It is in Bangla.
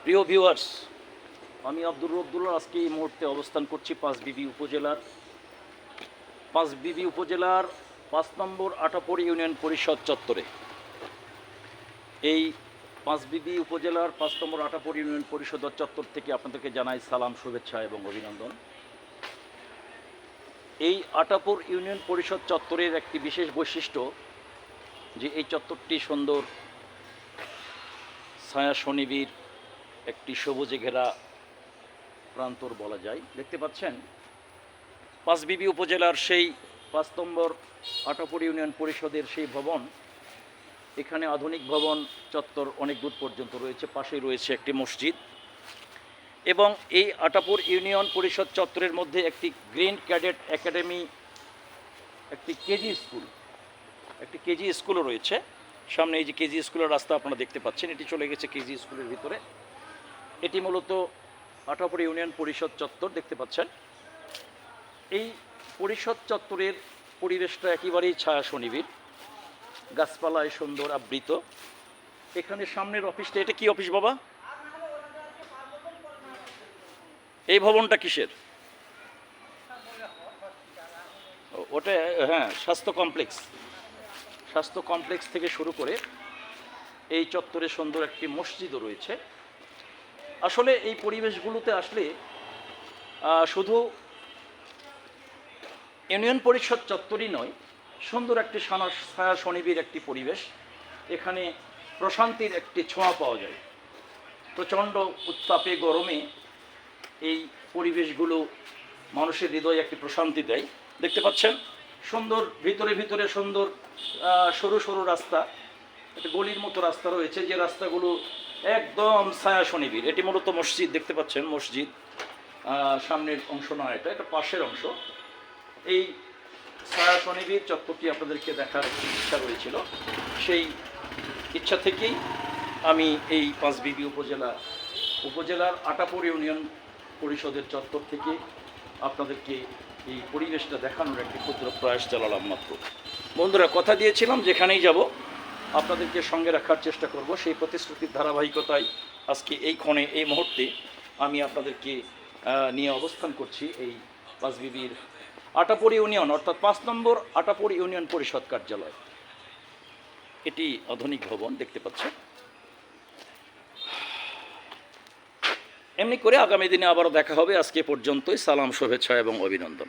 প্রিয় ভিউয়ার্স, আমি আব্দুর রব্দুল্লাহ আজকে এই মুহূর্তে অবস্থান করছি পাঁচবিবি উপজেলার ৫ নম্বর আটাপুর ইউনিয়ন পরিষদ চত্বরে। এই পাঁচবিবি উপজেলার ৫ নম্বর আটাপুর ইউনিয়ন পরিষদ চত্বর থেকে আপনাদেরকে জানাই সালাম, শুভেচ্ছা এবং অভিনন্দন। এই আটাপুর ইউনিয়ন পরিষদ চত্বরের একটি বিশেষ বৈশিষ্ট্য যে এই চত্বরটি সুন্দর ছায়া শনিবির একটি সবুজে ঘেরা প্রান্তর বলা যায়। দেখতে পাচ্ছেন পাঁচবিবি উপজেলার সেই ৫ নম্বর আটাপুর ইউনিয়ন পরিষদের সেই ভবন। এখানে আধুনিক ভবন চত্বর অনেক দূর পর্যন্ত রয়েছে, পাশেই রয়েছে একটি মসজিদ এবং এই আটাপুর ইউনিয়ন পরিষদ চত্বরের মধ্যে একটি গ্রিন ক্যাডেট একাডেমি, একটি কেজি স্কুলও রয়েছে। সামনে এই যে কেজি স্কুলের রাস্তা আপনারা দেখতে পাচ্ছেন, এটি চলে গেছে কেজি স্কুলের ভিতরে। এটি মূলত আটাপুর ইউনিয়ন পরিষদ চত্বর দেখতে পাচ্ছেন। এই পরিষদ চত্বরের পরিবেশটা একেবারেই ছায়া শনিবির, গাছপালায় সুন্দর আবৃত। এখানে সামনের অফিসটা, এটা কি অফিস বাবা? এই ভবনটা কিসের? ওটা হ্যাঁ, স্বাস্থ্য কমপ্লেক্স থেকে শুরু করে এই চত্বরে সুন্দর একটি মসজিদও রয়েছে। আসলে এই পরিবেশগুলোতে আসলে শুধু ইউনিয়ন পরিষদ চত্বরই নয়, সুন্দর একটি ছায়া শনিবির একটি পরিবেশ। এখানে প্রশান্তির একটি ছোঁয়া পাওয়া যায়। প্রচণ্ড উত্তাপে গরমে এই পরিবেশগুলো মানুষের হৃদয়ে একটি প্রশান্তি দেয়। দেখতে পাচ্ছেন সুন্দর ভিতরে সুন্দর সরু সরু রাস্তা, একটা গলির মতো রাস্তা রয়েছে, যে রাস্তাগুলো একদম ছায়া শনিবির। এটি মূলত মসজিদ, দেখতে পাচ্ছেন মসজিদ। সামনের অংশ নয়, এটা পাশের অংশ। এই ছায়া শনিবির চত্বরটি আপনাদেরকে দেখার ইচ্ছা রয়েছিল, সেই ইচ্ছা থেকেই আমি এই পাঁচবিবি উপজেলার আটাপুর ইউনিয়ন পরিষদের চত্বর থেকে আপনাদেরকে এই পরিবেশটা দেখানোর একটি ক্ষুদ্র প্রয়াস চালালাম মাত্র। বন্ধুরা, কথা দিয়েছিলাম যেখানেই যাব আপনাদেরকে সঙ্গে রাখার চেষ্টা করব। সেই প্রতিশ্রুতির ধারাবাহিকতায় আজকে এই ক্ষণে, এই মুহূর্তে আমি আপনাদেরকে নিয়ে অবস্থান করছি এই পাঁচবিবির আটাপুর ইউনিয়ন, অর্থাৎ ৫ নম্বর আটাপুর ইউনিয়ন পরিষদ কার্যালয়। এটি আধুনিক ভবন দেখতে পাচ্ছেন। এমনি করে আগামী দিনে আবারও দেখা হবে। আজকে পর্যন্তই সালাম, শুভেচ্ছা এবং অভিনন্দন।